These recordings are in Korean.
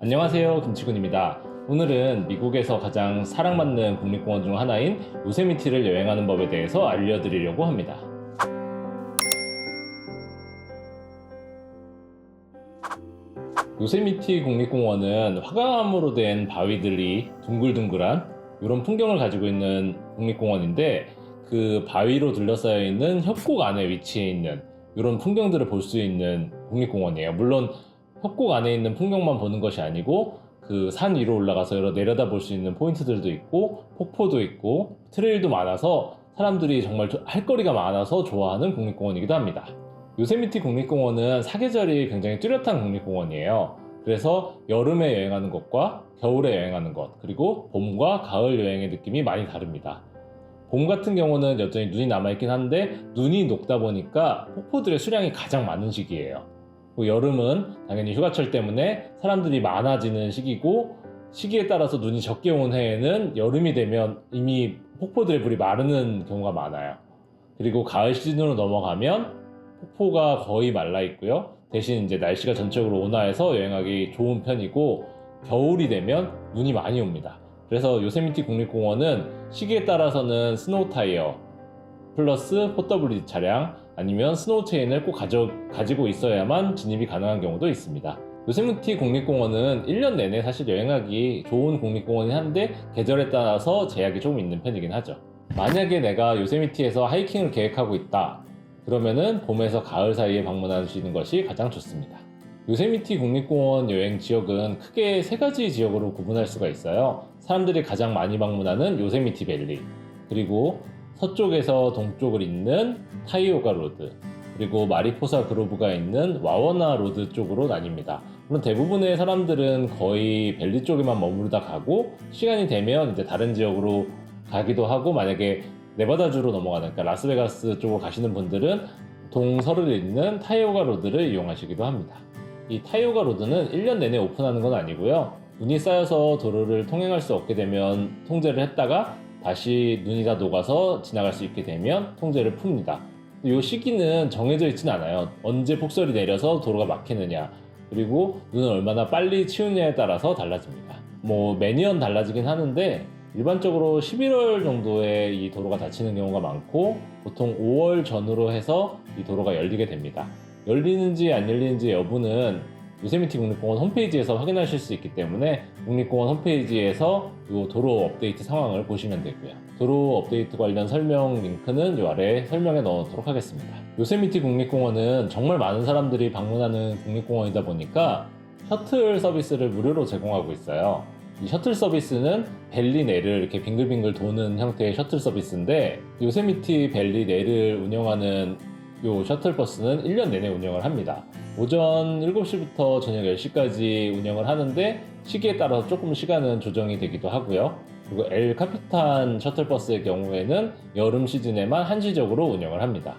안녕하세요, 김치군입니다. 오늘은 미국에서 가장 사랑받는 국립공원 중 하나인 요세미티를 여행하는 법에 대해서 알려드리려고 합니다. 요세미티 국립공원은 화강암으로 된 바위들이 둥글둥글한 이런 풍경을 가지고 있는 국립공원인데, 그 바위로 둘러싸여 있는 협곡 안에 위치해 있는 이런 풍경들을 볼 수 있는 국립공원이에요. 물론 협곡 안에 있는 풍경만 보는 것이 아니고 그 산 위로 올라가서 내려다 볼 수 있는 포인트들도 있고 폭포도 있고 트레일도 많아서 사람들이 정말 할 거리가 많아서 좋아하는 국립공원이기도 합니다. 요세미티 국립공원은 사계절이 굉장히 뚜렷한 국립공원이에요. 그래서 여름에 여행하는 것과 겨울에 여행하는 것, 그리고 봄과 가을 여행의 느낌이 많이 다릅니다. 봄 같은 경우는 여전히 눈이 남아있긴 한데 눈이 녹다 보니까 폭포들의 수량이 가장 많은 시기예요. 여름은 당연히 휴가철 때문에 사람들이 많아지는 시기고, 시기에 따라서 눈이 적게 온 해에는 여름이 되면 이미 폭포들의 물이 마르는 경우가 많아요. 그리고 가을 시즌으로 넘어가면 폭포가 거의 말라 있고요. 대신 이제 날씨가 전체적으로 온화해서 여행하기 좋은 편이고, 겨울이 되면 눈이 많이 옵니다. 그래서 요세미티 국립공원은 시기에 따라서는 스노우 타이어 플러스 4WD 차량 아니면 스노우 체인을 꼭 가지고 있어야만 진입이 가능한 경우도 있습니다. 요세미티 국립공원은 1년 내내 사실 여행하기 좋은 국립공원이긴 한데 계절에 따라서 제약이 조금 있는 편이긴 하죠. 만약에 내가 요세미티에서 하이킹을 계획하고 있다, 그러면은 봄에서 가을 사이에 방문하시는 것이 가장 좋습니다. 요세미티 국립공원 여행 지역은 크게 세 가지 지역으로 구분할 수가 있어요. 사람들이 가장 많이 방문하는 요세미티 밸리, 그리고 서쪽에서 동쪽을 잇는 타이오가 로드, 그리고 마리포사 그로브가 있는 와워나 로드 쪽으로 나뉩니다. 물론 대부분의 사람들은 거의 밸리 쪽에만 머무르다 가고, 시간이 되면 이제 다른 지역으로 가기도 하고, 만약에 네바다주로 넘어가는, 그러니까 라스베가스 쪽으로 가시는 분들은 동서를 잇는 타이오가 로드를 이용하시기도 합니다. 이 타이오가 로드는 1년 내내 오픈하는 건 아니고요. 눈이 쌓여서 도로를 통행할 수 없게 되면 통제를 했다가 다시 눈이 다 녹아서 지나갈 수 있게 되면 통제를 풉니다. 이 시기는 정해져 있진 않아요. 언제 폭설이 내려서 도로가 막히느냐, 그리고 눈을 얼마나 빨리 치우냐에 따라서 달라집니다. 매년 달라지긴 하는데 일반적으로 11월 정도에 이 도로가 닫히는 경우가 많고, 보통 5월 전후로 해서 이 도로가 열리게 됩니다. 열리는지 안 열리는지 여부는 요세미티 국립공원 홈페이지에서 확인하실 수 있기 때문에 국립공원 홈페이지에서 이 도로 업데이트 상황을 보시면 되고요. 도로 업데이트 관련 설명 링크는 이 아래 설명에 넣어놓도록 하겠습니다. 요세미티 국립공원은 정말 많은 사람들이 방문하는 국립공원이다 보니까 셔틀 서비스를 무료로 제공하고 있어요. 이 셔틀 서비스는 밸리 내를 이렇게 빙글빙글 도는 형태의 셔틀 서비스인데, 요세미티 밸리 내를 운영하는 이 셔틀버스는 1년 내내 운영을 합니다. 오전 7시부터 저녁 10시까지 운영을 하는데 시기에 따라서 조금 시간은 조정이 되기도 하고요. 그리고 엘 카피탄 셔틀버스의 경우에는 여름 시즌에만 한시적으로 운영을 합니다.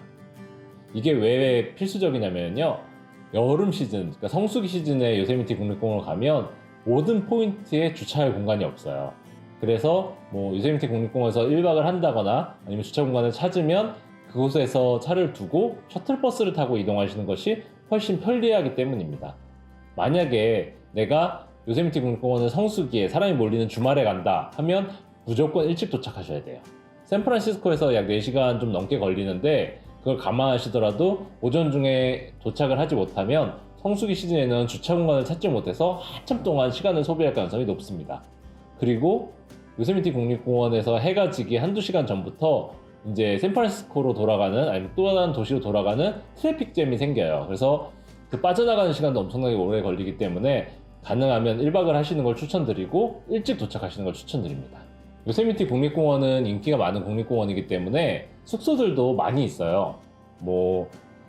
이게 왜 필수적이냐면요, 여름 시즌, 그러니까 성수기 시즌에 요세미티 국립공원을 가면 모든 포인트에 주차할 공간이 없어요. 그래서 요세미티 국립공원에서 1박을 한다거나 아니면 주차 공간을 찾으면 그곳에서 차를 두고 셔틀버스를 타고 이동하시는 것이 훨씬 편리하기 때문입니다. 만약에 내가 요세미티 국립공원을 성수기에 사람이 몰리는 주말에 간다 하면 무조건 일찍 도착하셔야 돼요. 샌프란시스코에서 약 4시간 좀 넘게 걸리는데, 그걸 감안하시더라도 오전 중에 도착을 하지 못하면 성수기 시즌에는 주차 공간을 찾지 못해서 한참 동안 시간을 소비할 가능성이 높습니다. 그리고 요세미티 국립공원에서 해가 지기 한두 시간 전부터 이제 샌프란시스코로 돌아가는, 아니면 또 다른 도시로 돌아가는 트래픽 잼이 생겨요. 그래서 그 빠져나가는 시간도 엄청나게 오래 걸리기 때문에 가능하면 1박을 하시는 걸 추천드리고 일찍 도착하시는 걸 추천드립니다. 요세미티 국립공원은 인기가 많은 국립공원이기 때문에 숙소들도 많이 있어요.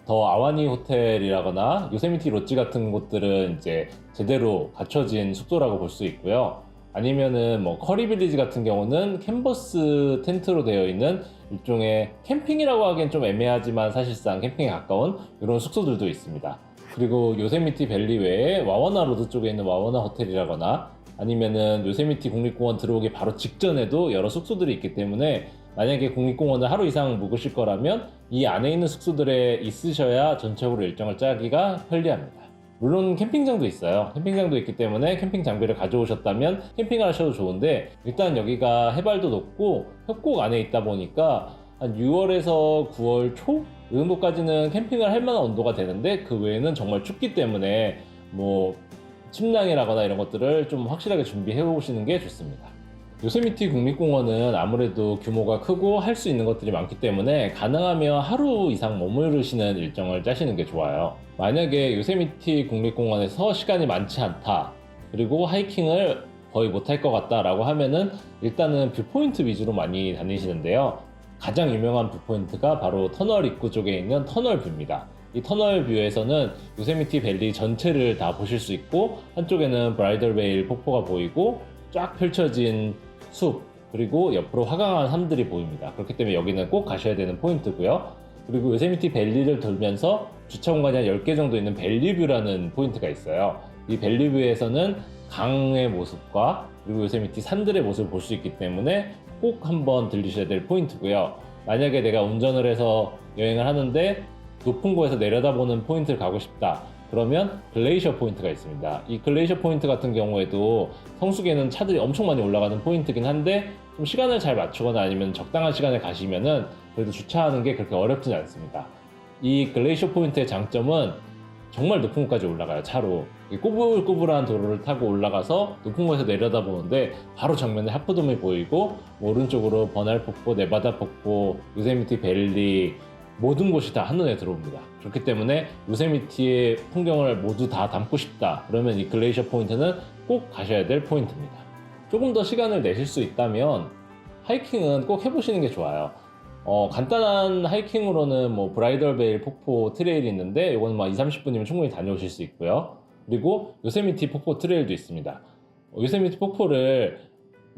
더 아와니 호텔이라거나 요세미티 롯지 같은 곳들은 이제 제대로 갖춰진 숙소라고 볼 수 있고요. 아니면은 커리 빌리지 같은 경우는 캔버스 텐트로 되어 있는 일종의 캠핑이라고 하기엔 좀 애매하지만 사실상 캠핑에 가까운 이런 숙소들도 있습니다. 그리고 요세미티 밸리 외에 와워나 로드 쪽에 있는 와워나 호텔이라거나 아니면은 요세미티 국립공원 들어오기 바로 직전에도 여러 숙소들이 있기 때문에 만약에 국립공원을 하루 이상 묵으실 거라면 이 안에 있는 숙소들에 있으셔야 전체적으로 일정을 짜기가 편리합니다. 물론 캠핑장도 있어요. 캠핑장도 있기 때문에 캠핑 장비를 가져오셨다면 캠핑을 하셔도 좋은데, 일단 여기가 해발도 높고 협곡 안에 있다 보니까 한 6월에서 9월 초? 이 정도까지는 캠핑을 할 만한 온도가 되는데, 그 외에는 정말 춥기 때문에 뭐 침낭이라거나 이런 것들을 좀 확실하게 준비해 오시는 게 좋습니다. 요세미티 국립공원은 아무래도 규모가 크고 할 수 있는 것들이 많기 때문에 가능하면 하루 이상 머무르시는 일정을 짜시는 게 좋아요. 만약에 요세미티 국립공원에서 시간이 많지 않다, 그리고 하이킹을 거의 못할 것 같다 라고 하면은 일단은 뷰포인트 위주로 많이 다니시는데요. 가장 유명한 뷰포인트가 바로 터널 입구 쪽에 있는 터널 뷰입니다. 이 터널 뷰에서는 요세미티 밸리 전체를 다 보실 수 있고, 한쪽에는 브라이덜 베일 폭포가 보이고 쫙 펼쳐진 숲, 그리고 옆으로 화강한 섬들이 보입니다. 그렇기 때문에 여기는 꼭 가셔야 되는 포인트고요. 그리고 요세미티 밸리를 돌면서 주차 공간이 한 10개 정도 있는 밸리뷰라는 포인트가 있어요. 이 밸리뷰에서는 강의 모습과 그리고 요세미티 산들의 모습을 볼 수 있기 때문에 꼭 한번 들리셔야 될 포인트고요. 만약에 내가 운전을 해서 여행을 하는데 높은 곳에서 내려다보는 포인트를 가고 싶다, 그러면 글레이셔 포인트가 있습니다. 이 글레이셔 포인트 같은 경우에도 성수기에는 차들이 엄청 많이 올라가는 포인트긴 한데, 좀 시간을 잘 맞추거나 아니면 적당한 시간에 가시면은 그래도 주차하는 게 그렇게 어렵진 않습니다. 이 글레이셔 포인트의 장점은 정말 높은 곳까지 올라가요. 차로 꼬불꼬불한 도로를 타고 올라가서 높은 곳에서 내려다보는데 바로 정면에 하프돔이 보이고, 오른쪽으로 버날 폭포, 네바다 폭포, 요세미티 밸리, 모든 곳이 다 한눈에 들어옵니다. 그렇기 때문에 요세미티의 풍경을 모두 다 담고 싶다, 그러면 이 글레이셔 포인트는 꼭 가셔야 될 포인트입니다. 조금 더 시간을 내실 수 있다면 하이킹은 꼭 해보시는 게 좋아요. 간단한 하이킹으로는 뭐 브라이덜 베일 폭포 트레일이 있는데, 이거는 막 20-30분이면 충분히 다녀오실 수 있고요. 그리고 요세미티 폭포 트레일도 있습니다. 요세미티 폭포를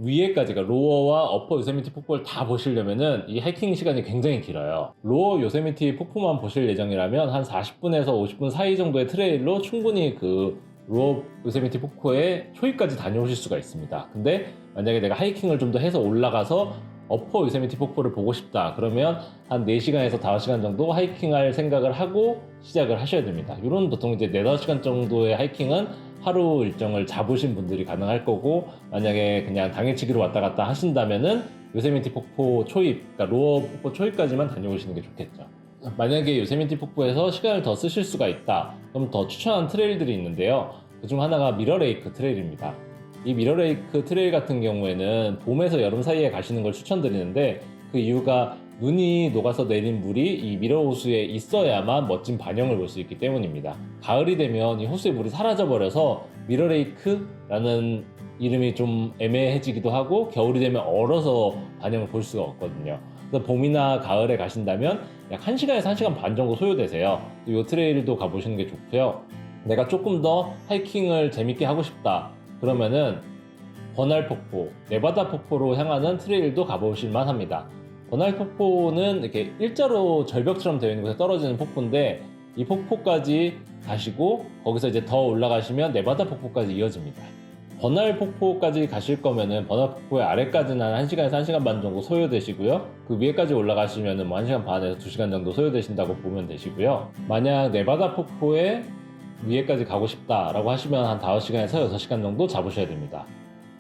위에까지가 로어와 어퍼 요세미티 폭포를 다 보시려면은 이 하이킹 시간이 굉장히 길어요. 로어 요세미티 폭포만 보실 예정이라면 한 40분에서 50분 사이 정도의 트레일로 충분히 그 로어 요세미티 폭포의 초입까지 다녀오실 수가 있습니다. 근데 만약에 내가 하이킹을 좀 더 해서 올라가서 어퍼 요세미티 폭포를 보고 싶다, 그러면 한 4시간에서 5시간 정도 하이킹할 생각을 하고 시작을 하셔야 됩니다. 이런 보통 이제 4-5시간 정도의 하이킹은 하루 일정을 잡으신 분들이 가능할 거고, 만약에 그냥 당일치기로 왔다 갔다 하신다면은 요세미티 폭포 초입, 그러니까 로어 폭포 초입까지만 다녀오시는 게 좋겠죠. 만약에 요세미티 폭포에서 시간을 더 쓰실 수가 있다, 그럼 더 추천한 트레일들이 있는데요. 그중 하나가 미러레이크 트레일입니다. 이 미러레이크 트레일 같은 경우에는 봄에서 여름 사이에 가시는 걸 추천드리는데, 그 이유가 눈이 녹아서 내린 물이 이 미러 호수에 있어야만 멋진 반영을 볼 수 있기 때문입니다. 가을이 되면 이 호수의 물이 사라져 버려서 미러레이크라는 이름이 좀 애매해지기도 하고, 겨울이 되면 얼어서 반영을 볼 수가 없거든요. 그래서 봄이나 가을에 가신다면 약 1시간에서 1시간 반 정도 소요되세요. 이 트레일도 가보시는 게 좋고요. 내가 조금 더 하이킹을 재밌게 하고 싶다, 그러면은 버날 폭포, 네바다 폭포로 향하는 트레일도 가보실 만합니다. 버날 폭포는 이렇게 일자로 절벽처럼 되어 있는 곳에 떨어지는 폭포인데, 이 폭포까지 가시고 거기서 이제 더 올라가시면 네바다 폭포까지 이어집니다. 버날 폭포까지 가실 거면은 버날 폭포의 아래까지는 한 1시간에서 1시간 반 정도 소요되시고요. 그 위에까지 올라가시면은 뭐 1시간 반에서 2시간 정도 소요되신다고 보면 되시고요. 만약 네바다 폭포의 위에까지 가고 싶다라고 하시면 한 5시간에서 6시간 정도 잡으셔야 됩니다.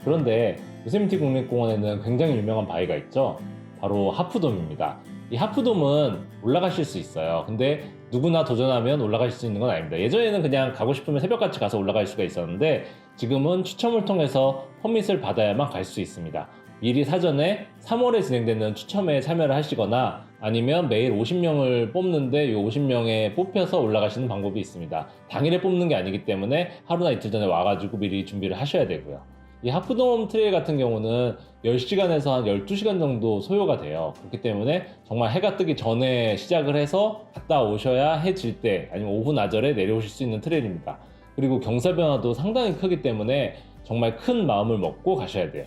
그런데 요세미티 국립공원에는 굉장히 유명한 바위가 있죠. 바로 하프돔입니다. 이 하프돔은 올라가실 수 있어요. 근데 누구나 도전하면 올라가실 수 있는 건 아닙니다. 예전에는 그냥 가고 싶으면 새벽같이 가서 올라갈 수가 있었는데, 지금은 추첨을 통해서 퍼밋을 받아야만 갈 수 있습니다. 미리 사전에 3월에 진행되는 추첨에 참여를 하시거나, 아니면 매일 50명을 뽑는데 이 50명에 뽑혀서 올라가시는 방법이 있습니다. 당일에 뽑는 게 아니기 때문에 하루나 이틀 전에 와가지고 미리 준비를 하셔야 되고요. 이 하프돔 트레일 같은 경우는 10시간에서 한 12시간 정도 소요가 돼요. 그렇기 때문에 정말 해가 뜨기 전에 시작을 해서 갔다 오셔야 해 질 때, 아니면 오후 나절에 내려오실 수 있는 트레일입니다. 그리고 경사 변화도 상당히 크기 때문에 정말 큰 마음을 먹고 가셔야 돼요.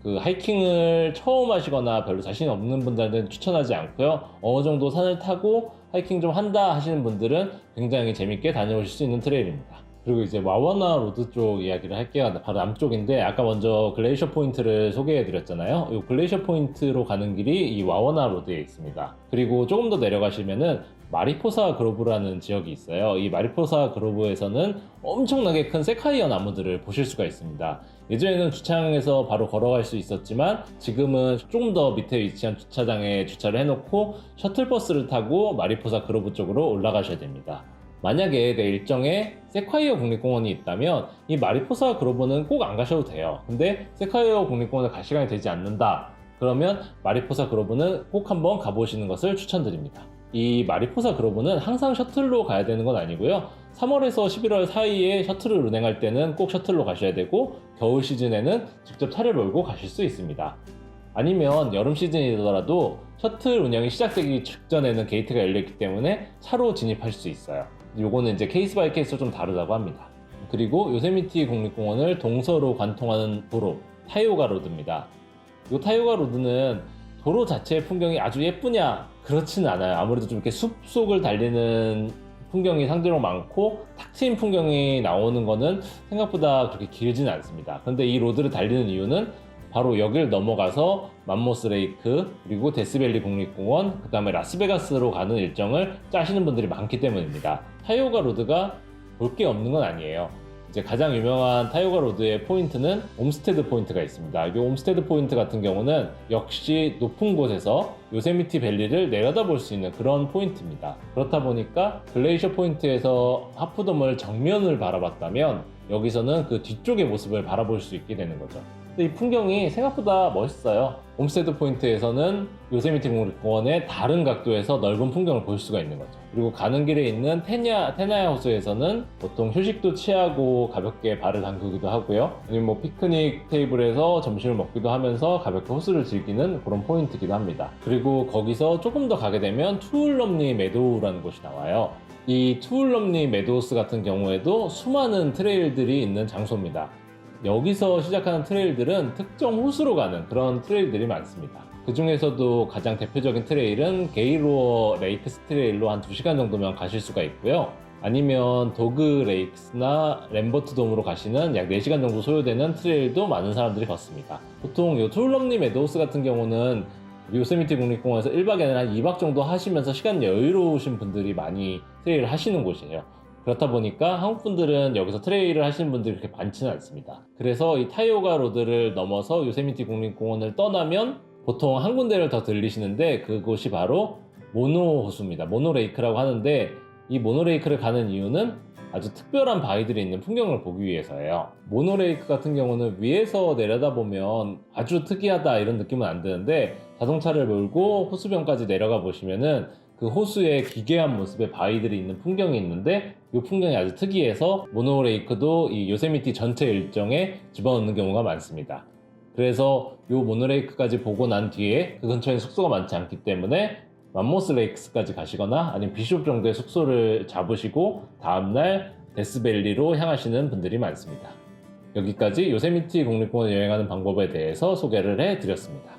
그 하이킹을 처음 하시거나 별로 자신 없는 분들한테는 추천하지 않고요. 어느 정도 산을 타고 하이킹 좀 한다 하시는 분들은 굉장히 재밌게 다녀오실 수 있는 트레일입니다. 그리고 이제 와와나 로드 쪽 이야기를 할게요. 바로 남쪽인데 아까 먼저 글레이셔 포인트를 소개해 드렸잖아요. 이 글레이셔 포인트로 가는 길이 이 와와나 로드에 있습니다. 그리고 조금 더 내려가시면은 마리포사 그로브라는 지역이 있어요. 이 마리포사 그로브에서는 엄청나게 큰 세카이어 나무들을 보실 수가 있습니다. 예전에는 주차장에서 바로 걸어갈 수 있었지만 지금은 조금 더 밑에 위치한 주차장에 주차를 해놓고 셔틀버스를 타고 마리포사 그로브 쪽으로 올라가셔야 됩니다. 만약에 내 일정에 세콰이어 국립공원이 있다면 이 마리포사 그로브는 꼭 안 가셔도 돼요. 근데 세콰이어 국립공원을 갈 시간이 되지 않는다, 그러면 마리포사 그로브는 꼭 한번 가보시는 것을 추천드립니다. 이 마리포사 그로브는 항상 셔틀로 가야 되는 건 아니고요. 3월에서 11월 사이에 셔틀을 운행할 때는 꼭 셔틀로 가셔야 되고, 겨울 시즌에는 직접 차를 몰고 가실 수 있습니다. 아니면 여름 시즌이더라도 셔틀 운영이 시작되기 직전에는 게이트가 열려있기 때문에 차로 진입할 수 있어요. 요거는 이제 케이스 바이 케이스로 좀 다르다고 합니다. 그리고 요세미티 국립공원을 동서로 관통하는 도로, 타이오가 로드입니다. 이 타이오가 로드는 도로 자체의 풍경이 아주 예쁘냐? 그렇지는 않아요. 아무래도 좀 이렇게 숲속을 달리는 풍경이 상대로 많고 탁 트인 풍경이 나오는 거는 생각보다 그렇게 길지는 않습니다. 근데 이 로드를 달리는 이유는 바로 여기를 넘어가서 맘모스 레이크, 그리고 데스밸리 국립공원, 그 다음에 라스베가스로 가는 일정을 짜시는 분들이 많기 때문입니다. 타이오가 로드가 볼 게 없는 건 아니에요. 이제 가장 유명한 타이오가 로드의 포인트는 옴스테드 포인트가 있습니다. 이 옴스테드 포인트 같은 경우는 역시 높은 곳에서 요세미티 밸리를 내려다볼 수 있는 그런 포인트입니다. 그렇다 보니까 글레이셔 포인트에서 하프돔을 정면을 바라봤다면 여기서는 그 뒤쪽의 모습을 바라볼 수 있게 되는 거죠. 근데 이 풍경이 생각보다 멋있어요. 홈스테드 포인트에서는 요세미티 국립공원의 다른 각도에서 넓은 풍경을 볼 수가 있는 거죠. 그리고 가는 길에 있는 테나야 호수에서는 보통 휴식도 취하고 가볍게 발을 담그기도 하고요. 아니면 뭐 피크닉 테이블에서 점심을 먹기도 하면서 가볍게 호수를 즐기는 그런 포인트이기도 합니다. 그리고 거기서 조금 더 가게 되면 투울럼리 메도우라는 곳이 나와요. 이 투울럼리 메도우스 같은 경우에도 수많은 트레일들이 있는 장소입니다. 여기서 시작하는 트레일들은 특정 호수로 가는 그런 트레일들이 많습니다. 그 중에서도 가장 대표적인 트레일은 게이로어 레이크스 트레일로 한 2시간 정도면 가실 수가 있고요. 아니면 도그 레이크스나 램버트 돔으로 가시는 약 4시간 정도 소요되는 트레일도 많은 사람들이 걷습니다. 보통 이 투울럼리 메도우스 같은 경우는 요세미티 국립공원에서 1박이 아니라 한 2박 정도 하시면서 시간 여유로우신 분들이 많이 트레일을 하시는 곳이에요. 그렇다 보니까 한국 분들은 여기서 트레일을 하시는 분들이 그렇게 많지는 않습니다. 그래서 이 타이오가 로드를 넘어서 요세미티 국립공원을 떠나면 보통 한 군데를 더 들리시는데 그곳이 바로 모노 호수입니다. 모노레이크라고 하는데 이 모노레이크를 가는 이유는 아주 특별한 바위들이 있는 풍경을 보기 위해서예요. 모노레이크 같은 경우는 위에서 내려다보면 아주 특이하다 이런 느낌은 안 드는데 자동차를 몰고 호수변까지 내려가 보시면은 그 호수의 기괴한 모습의 바위들이 있는 풍경이 있는데 이 풍경이 아주 특이해서 모노레이크도 이 요세미티 전체 일정에 집어넣는 경우가 많습니다. 그래서 이 모노레이크까지 보고 난 뒤에 그 근처에 숙소가 많지 않기 때문에 맘모스 레이크스까지 가시거나 아니면 비숍 정도의 숙소를 잡으시고 다음날 데스밸리로 향하시는 분들이 많습니다. 여기까지 요세미티 국립공원 여행하는 방법에 대해서 소개를 해드렸습니다.